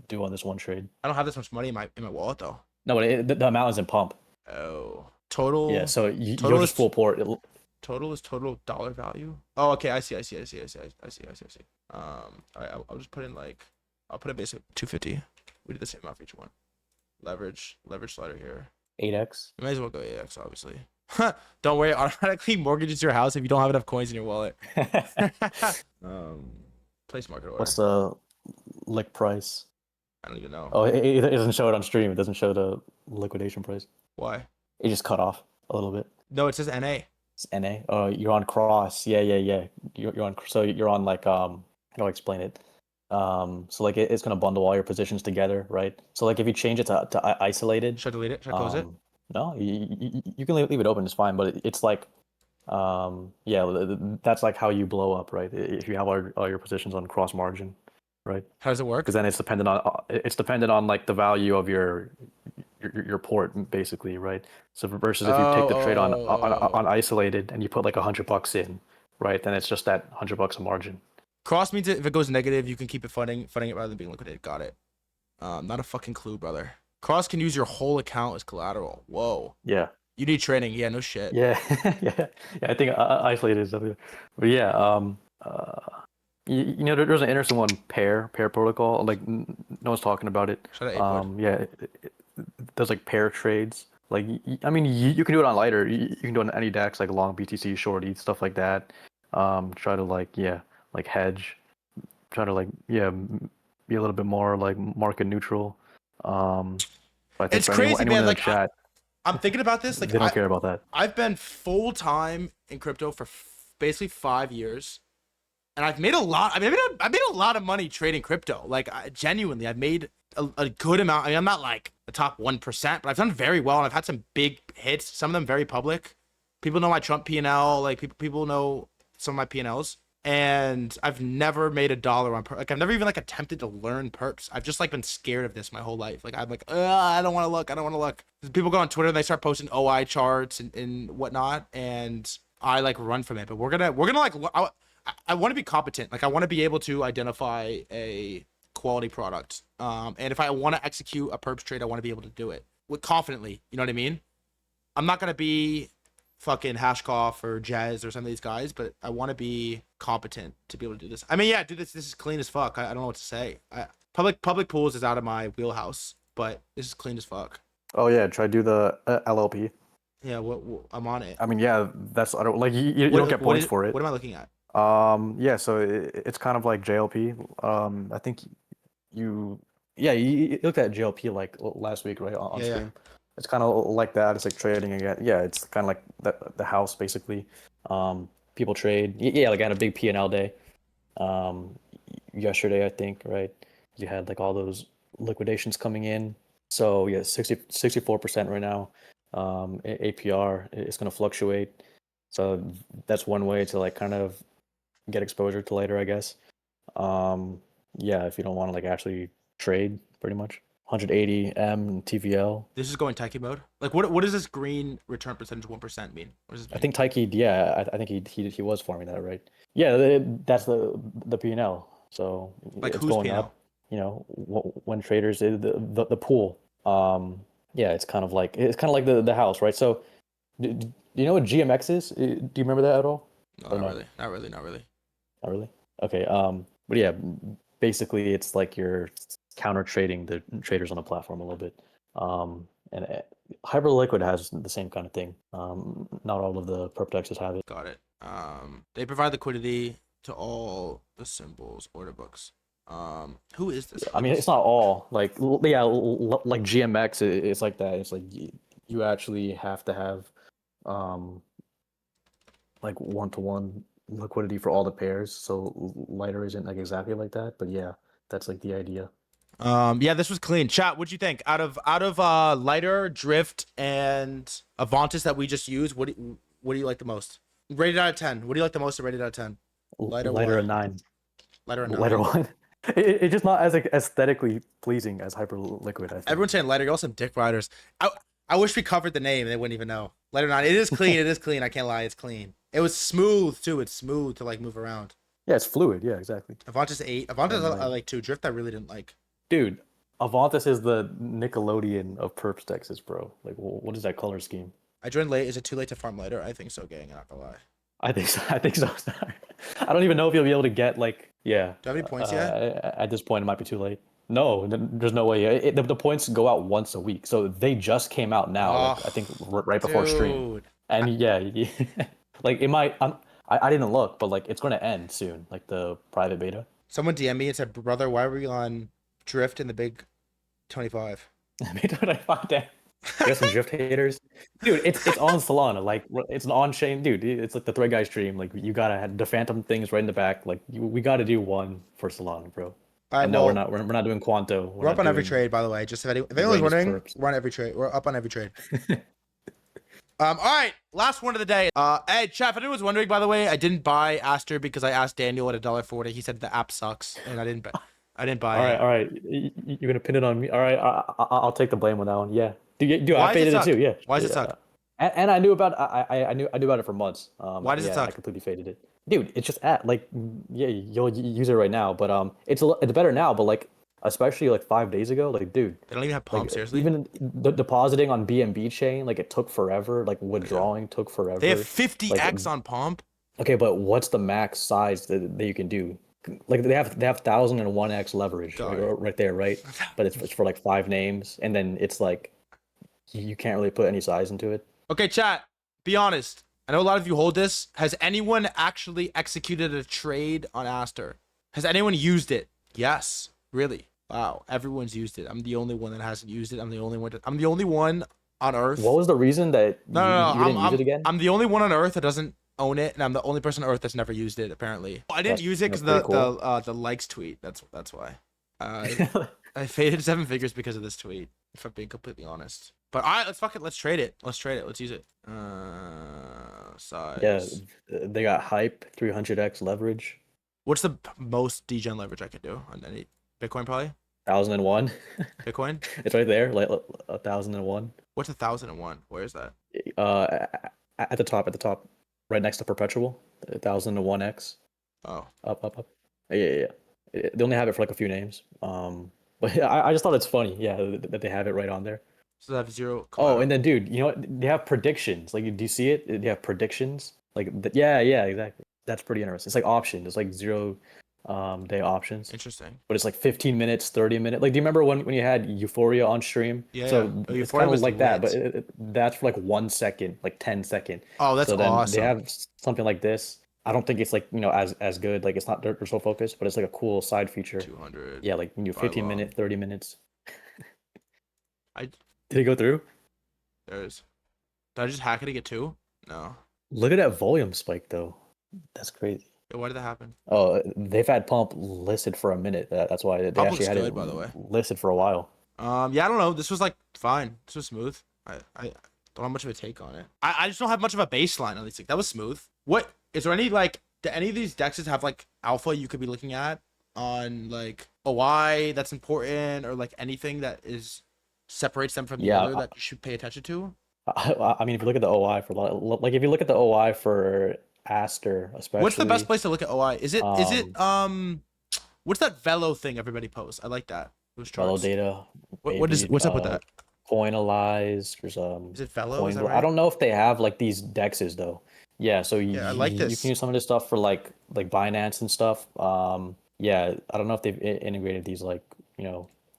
Speaker 2: do on this one trade.
Speaker 1: I don't have this much money in my wallet though.
Speaker 2: No, but the amount is in pump.
Speaker 1: Oh, total.
Speaker 2: Yeah, so you're
Speaker 1: total
Speaker 2: just
Speaker 1: is
Speaker 2: full port.
Speaker 1: total is total dollar value. Oh, okay. I see. All right, I'll just put in like, I'll put in basically 250. We did the same amount for each one. Leverage slider here.
Speaker 2: 8x.
Speaker 1: You might as well go AX, obviously. Don't worry, automatically mortgages your house if you don't have enough coins in your wallet. Place market order.
Speaker 2: What's the lick price?
Speaker 1: I don't even know.
Speaker 2: Oh, it doesn't show it on stream. It doesn't show the liquidation price.
Speaker 1: Why?
Speaker 2: It just cut off a little bit.
Speaker 1: No, it says NA.
Speaker 2: It's NA. Oh, you're on cross. Yeah. You're on. So you're on like How do I explain it? So like it's gonna bundle all your positions together, right? So like if you change it to isolated.
Speaker 1: Should I delete it? Should I close it?
Speaker 2: No, you can leave it open. It's fine, but it's like, yeah, that's like how you blow up, right? If you have all your positions on cross margin, right?
Speaker 1: How does it work?
Speaker 2: Because then it's dependent on like the value of your port, basically, right? So versus if you take the trade on isolated and you put like $100 in, right? Then it's just that $100 a margin.
Speaker 1: Cross means if it goes negative, you can keep it funding it rather than being liquidated. Got it. Not a fucking clue, brother. Cross can use your whole account as collateral. Whoa.
Speaker 2: Yeah.
Speaker 1: You need trading. Yeah, no shit.
Speaker 2: Yeah. Yeah. I think isolated is something. But yeah, there's an interesting one, pair protocol. Like no one's talking about it.
Speaker 1: Shout out
Speaker 2: Yeah, there's like pair trades. Like I mean, you can do it on lighter. You can do it on any DEX, like long BTC, short ETH, stuff like that. Try to like hedge. Try to be a little bit more like market neutral. I think
Speaker 1: it's crazy,
Speaker 2: anyone
Speaker 1: man.
Speaker 2: in
Speaker 1: Like
Speaker 2: the chat,
Speaker 1: I'm thinking about this. Like
Speaker 2: they don't care about that.
Speaker 1: I've been full time in crypto for basically 5 years, and I've made a lot. I mean, I made a lot of money trading crypto. Like genuinely, I've made a good amount. I mean, I'm not like the top 1%, but I've done very well, and I've had some big hits. Some of them very public. People know my Trump P&L. Like people know some of my P&Ls. And I've never made $1 on perp. Like I've never even like attempted to learn perps. I've just like been scared of this my whole life. Like I'm like, I don't want to look. I don't want to look. People go on Twitter and they start posting OI charts and whatnot, and I like run from it. But we're gonna like I want to be competent. Like I want to be able to identify a quality product. And if I want to execute a perps trade, I want to be able to do it confidently. You know what I mean? I'm not gonna be fucking Hashkoff or Jazz or some of these guys, but I want to be competent to be able to do this. I mean, yeah, dude, this is clean as fuck. I don't know what to say. Public pools is out of my wheelhouse, but this is clean as fuck.
Speaker 2: Oh yeah, try to do the LLP.
Speaker 1: Yeah, what I'm on it.
Speaker 2: I mean, yeah, that's I don't like you don't get points for it.
Speaker 1: What am I looking at?
Speaker 2: Yeah, so it's kind of like JLP. I think you looked at JLP like last week, right, on stream. Yeah. It's kind of like that. It's like trading again. Yeah, it's kind of like the house basically. People trade. Yeah, like I had a big P&L day. Yesterday I think, right? You had like all those liquidations coming in. So yeah, 64% right now. APR is going to fluctuate. So that's one way to like kind of get exposure to later, I guess. Yeah, if you don't want to like actually trade, pretty much 180 M TVL.
Speaker 1: This is going techie mode. Like, what does this green return percentage 1% mean? What does this
Speaker 2: I
Speaker 1: mean?
Speaker 2: think Taiki, yeah, I think he was farming that, right? Yeah, that's the P&L. So
Speaker 1: Like,
Speaker 2: it's
Speaker 1: who's
Speaker 2: going
Speaker 1: P&L?
Speaker 2: up. You know, when traders the pool. Yeah, it's kind of like the house, right? So do you know what GMX is? Do you remember that at all?
Speaker 1: No,
Speaker 2: Or
Speaker 1: not
Speaker 2: no?
Speaker 1: really. Not really. Not really.
Speaker 2: Not really. Okay. But yeah, basically it's like you're counter trading the traders on the platform a little bit. And Hyperliquid has the same kind of thing. Not all of the perp dexes have it.
Speaker 1: Got it. They provide liquidity to all the symbols order books. Who is this?
Speaker 2: I mean, it's not all like yeah, like GMX. It's like that. It's like you actually have to have um like one-to-one liquidity for all the pairs. So lighter isn't like exactly like that, but yeah, that's like the idea.
Speaker 1: Yeah, this was clean. Chat, what'd you think? Out of lighter, drift, and Avantis that we just used, what do you like the most? Rated out of 10. What do you like the most? Rated out of 10. Lighter
Speaker 2: Lighter
Speaker 1: what?
Speaker 2: a 9,
Speaker 1: Lighter a
Speaker 2: lighter
Speaker 1: 9.
Speaker 2: one. It's just not as like aesthetically pleasing as hyper liquid, I think.
Speaker 1: Everyone's saying lighter. You're also dick riders. I wish we covered the name and they wouldn't even know. Lighter 9. It is clean. It is clean. I can't lie. It's clean. It was smooth too. It's smooth to like move around.
Speaker 2: Yeah, it's fluid. Yeah, exactly.
Speaker 1: Avantis 8. Avantis
Speaker 2: And
Speaker 1: I
Speaker 2: like,
Speaker 1: like 2. Drift I really didn't like.
Speaker 2: dude, Avantis is the Nickelodeon of perp dexes, bro. Like, what is that color scheme?
Speaker 1: I joined late. Is it too late to farm lighter? I think so, gang. I'm not gonna lie.
Speaker 2: I think so. I think so. I don't even know if you'll be able to get like, yeah.
Speaker 1: Do I have any points yet?
Speaker 2: At this point, it might be too late. No, there's no way. The points go out once a week, so they just came out now. Like I
Speaker 1: Oh,
Speaker 2: think right before stream,
Speaker 1: dude.
Speaker 2: and yeah, like it might. I didn't look, but like it's going to end soon, like the private beta.
Speaker 1: Someone DM me and said, "Brother, why were you on Drift in the big 25?"
Speaker 2: Maybe what I find out. I got some drift haters, dude. It's on Solana, like it's an on-chain, dude. It's like the Thread Guy stream. Like you gotta have the Phantom things right in the back. Like we gotta do one for Solana, bro.
Speaker 1: All right,
Speaker 2: And no,
Speaker 1: well,
Speaker 2: we're not doing Quanto.
Speaker 1: we're up
Speaker 2: Not
Speaker 1: on every
Speaker 2: doing
Speaker 1: trade, by the way. Just if
Speaker 2: the
Speaker 1: anyone's
Speaker 2: greatest
Speaker 1: wondering,
Speaker 2: perps.
Speaker 1: we're on every trade. We're up on every trade. All right, last one of the day. Hey, chat, if anyone's wondering, by the way, I didn't buy Aster because I asked Daniel at $1.40. He said the app sucks, and I didn't buy it.
Speaker 2: All right. You're gonna pin it on me. All right, I'll take the blame on that one. Yeah, dude,
Speaker 1: Why
Speaker 2: I
Speaker 1: does it
Speaker 2: faded it
Speaker 1: suck?
Speaker 2: too. Yeah.
Speaker 1: Why does it
Speaker 2: Yeah.
Speaker 1: suck?
Speaker 2: And I knew about I knew about it for months.
Speaker 1: Why does it
Speaker 2: Yeah,
Speaker 1: suck?
Speaker 2: I completely faded it, dude. It's just like yeah, you'll use it right now, but it's better now, but like especially like 5 days ago, like dude,
Speaker 1: They don't even have pump,
Speaker 2: like
Speaker 1: seriously?
Speaker 2: even the depositing on BNB chain, like it took forever. Like
Speaker 1: Yeah.
Speaker 2: withdrawing took forever.
Speaker 1: They have
Speaker 2: Like
Speaker 1: 50x on pump.
Speaker 2: okay, but what's the max size that you can do? Like they have 1001x leverage
Speaker 1: Got
Speaker 2: like,
Speaker 1: it.
Speaker 2: right there, right? But it's for like 5 names, and then it's like you can't really put any size into it.
Speaker 1: Okay, chat, be honest. I know a lot of you hold this. Has anyone actually executed a trade on Aster? Has anyone used it? Yes. Really? Wow. Everyone's used it. I'm the only one that hasn't used it. I'm the only one on Earth.
Speaker 2: What was the reason that
Speaker 1: No, no, no.
Speaker 2: you didn't use it again?
Speaker 1: I'm the only one on Earth that doesn't own it, and I'm the only person on Earth that's never used it. Apparently, I didn't use it because
Speaker 2: that's pretty cool.
Speaker 1: the likes tweet. That's why. I faded 7 figures because of this tweet. If I'm being completely honest. But all right, let's fuck it. Let's trade it. Let's trade it. Let's use it. Size.
Speaker 2: Yeah, they got hype 300x leverage,
Speaker 1: What's the most degen leverage I could do on any Bitcoin? Probably
Speaker 2: 1001.
Speaker 1: Bitcoin.
Speaker 2: It's right there, like 1001.
Speaker 1: What's 1,001? Where is that?
Speaker 2: At the top, right next to perpetual, 1001x.
Speaker 1: Oh,
Speaker 2: Up. Yeah. They only have it for like a few names. But yeah, I just thought it's funny, yeah, that they have it right on there.
Speaker 1: so they have zero.
Speaker 2: Oh,
Speaker 1: collateral.
Speaker 2: and then dude, you know what? They have predictions. Like, do you see it? They have predictions. Like, yeah, exactly. That's pretty interesting. It's like options. It's like 0 day options.
Speaker 1: Interesting.
Speaker 2: But it's like 15 minutes, 30 minutes. Like, do you remember when you had Euphoria on stream?
Speaker 1: Yeah.
Speaker 2: So
Speaker 1: Oh,
Speaker 2: it's
Speaker 1: Euphoria
Speaker 2: kind of
Speaker 1: was
Speaker 2: like that, but
Speaker 1: lit.
Speaker 2: that's for like 1 second, like 10 second.
Speaker 1: Oh, that's
Speaker 2: So then
Speaker 1: awesome.
Speaker 2: they have something like this. I don't think it's like, as good. Like it's not they're so focused, but it's like a cool side feature.
Speaker 1: 200.
Speaker 2: Yeah, like you do 15
Speaker 1: long.
Speaker 2: minutes, 30 minutes.
Speaker 1: I
Speaker 2: Did it go through?
Speaker 1: there's. Did I just hack it to get 2? No.
Speaker 2: Look at that volume spike though. That's crazy.
Speaker 1: Yeah, why did that happen?
Speaker 2: Oh, they've had pump listed for a minute. That's why they
Speaker 1: Pump
Speaker 2: actually
Speaker 1: looks
Speaker 2: had it
Speaker 1: good, by the way.
Speaker 2: listed for a while.
Speaker 1: Yeah, I don't know. This was like fine. This was smooth. I don't have much of a take on it. I just don't have much of a baseline on these things. That was smooth. What is there any like? Do any of these dexes have like alpha you could be looking at on like OI that's important or like anything that is separates them from the
Speaker 2: Yeah,
Speaker 1: other that you should pay attention to?
Speaker 2: I mean, if you look at the OI for like if you look at the OI for Aster
Speaker 1: What's the best
Speaker 2: especially,
Speaker 1: place to look at OI? Is it
Speaker 2: um,
Speaker 1: what's that Velo thing everybody posts? I like that. Those
Speaker 2: Velo
Speaker 1: charts.
Speaker 2: data,
Speaker 1: What is
Speaker 2: maybe
Speaker 1: what's up with that?
Speaker 2: Coinalyze. There's
Speaker 1: Is it Velo? Is
Speaker 2: coin.
Speaker 1: that
Speaker 2: I
Speaker 1: right?
Speaker 2: don't know if they have like these dexes though. Yeah, so
Speaker 1: Yeah, I like
Speaker 2: you can
Speaker 1: this.
Speaker 2: use some of this stuff for like Binance and stuff. Yeah, I don't know if they've integrated these like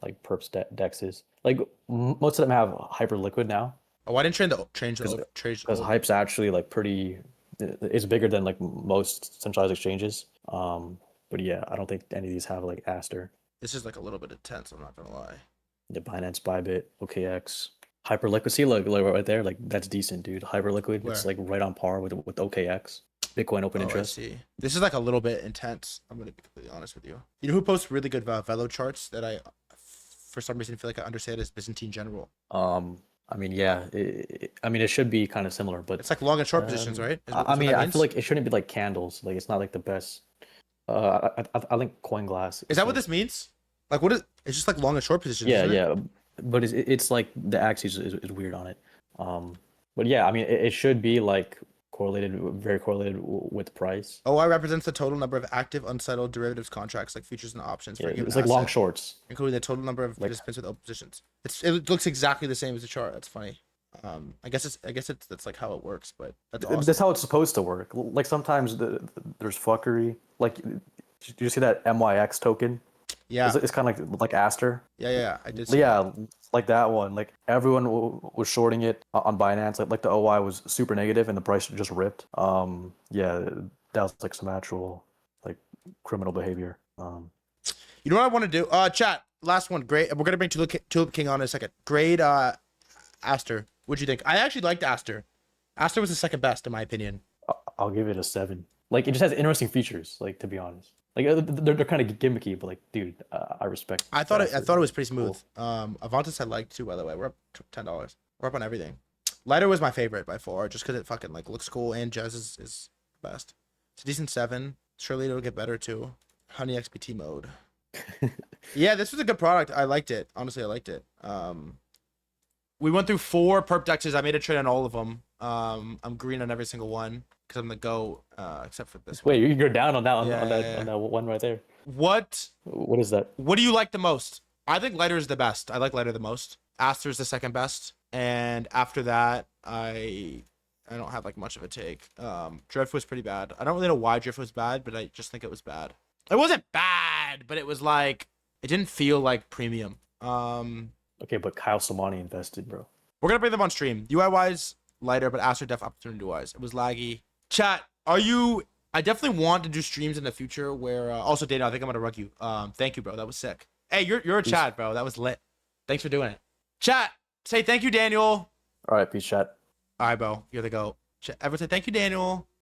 Speaker 2: like perps dexes. Like most of them have Hyperliquid now
Speaker 1: Oh, I didn't
Speaker 2: because
Speaker 1: change the
Speaker 2: because
Speaker 1: old.
Speaker 2: Hype's actually like pretty. It's bigger than like most centralized exchanges. But yeah, I don't think any of these have like Aster.
Speaker 1: This is like a little bit intense. I'm not gonna lie.
Speaker 2: The Binance, Bybit, OKX, Hyperliquid. See, look right there. Like that's decent, dude. Hyperliquid. It's
Speaker 1: Where?
Speaker 2: like right on par with OKX. Bitcoin open
Speaker 1: Oh, I
Speaker 2: interest.
Speaker 1: see. This is like a little bit intense. I'm gonna be completely honest with you. You know who posts really good Velo charts that I, for some reason, feel like I understand is Byzantine General.
Speaker 2: I mean, yeah. I mean, it should be kind of similar, but
Speaker 1: It's like long and short positions, right?
Speaker 2: I
Speaker 1: Is what
Speaker 2: mean,
Speaker 1: that
Speaker 2: I feel
Speaker 1: means.
Speaker 2: like it shouldn't be like candles. Like it's not like the best. I think CoinGlass
Speaker 1: Is
Speaker 2: is
Speaker 1: that what
Speaker 2: like
Speaker 1: this means? Like, what is? It's just like long and short positions,
Speaker 2: yeah,
Speaker 1: isn't it?
Speaker 2: yeah. But it's like the axis is weird on it. Um, but yeah, I mean, it should be like correlated, very correlated with price.
Speaker 1: OI represents the total number of active unsettled derivatives contracts, like futures and options, for
Speaker 2: Yeah,
Speaker 1: a given
Speaker 2: it's like long
Speaker 1: asset,
Speaker 2: shorts.
Speaker 1: including the total number of
Speaker 2: Like
Speaker 1: participants with open positions. It looks exactly the same as the chart. That's funny. I guess it's that's like how it works, but that's
Speaker 2: that's
Speaker 1: awesome.
Speaker 2: how it's supposed to work. Like sometimes there's fuckery. Like, do you see that MYX token?
Speaker 1: Yeah,
Speaker 2: It's kind of like Aster.
Speaker 1: yeah. I did see that.
Speaker 2: Yeah, like that one. Like everyone was shorting it on Binance. Like the OI was super negative and the price just ripped. Yeah, that was like some actual like criminal behavior.
Speaker 1: You know what I want to do? Chat. Last one. Great. We're gonna bring Tulip King on in a second. Grade. Aster. What'd you think? I actually liked Aster. Aster was the second best in my opinion.
Speaker 2: I'll give it a 7. Like it just has interesting features. Like to be honest, like they're kind of gimmicky, but like dude, I respect
Speaker 1: I
Speaker 2: Aster.
Speaker 1: thought it was pretty smooth.
Speaker 2: Cool.
Speaker 1: Avantis I liked too. By the way, we're up to $10. We're up on everything. Lighter was my favorite by far, just because it fucking like looks cool and Jazz is the best. It's a decent 7. Surely it'll get better too. Honey XPT mode. Yeah, this was a good product. I liked it. Honestly, I liked it. We went through 4 perp dexes. I made a trade on all of them. I'm green on every single one because I'm the go, except for this one.
Speaker 2: Wait, you're down on that
Speaker 1: Yeah,
Speaker 2: on
Speaker 1: yeah,
Speaker 2: that
Speaker 1: yeah.
Speaker 2: on that one right there.
Speaker 1: What
Speaker 2: What is that?
Speaker 1: What do you like the most? I think lighter is the best. I like lighter the most. Aster's the second best, and after that, I don't have like much of a take. Drift was pretty bad. I don't really know why Drift was bad, but I just think it was bad. It wasn't bad, but it was like it didn't feel like premium.
Speaker 2: Okay, but Kyle Samani invested, bro.
Speaker 1: We're gonna bring them on stream. UI wise, lighter, but Aster def opportunity wise, it was laggy. Chat, are you? I definitely want to do streams in the future where also Dana, I think I'm gonna rug you. Thank you, bro. That was sick. Hey, you're a
Speaker 2: Peace.
Speaker 1: chat, bro. That was lit. Thanks for doing it. Chat, say thank you, Daniel.
Speaker 2: All right, peace, chat.
Speaker 1: All right, bro. You're the goat. Everyone say thank you, Daniel.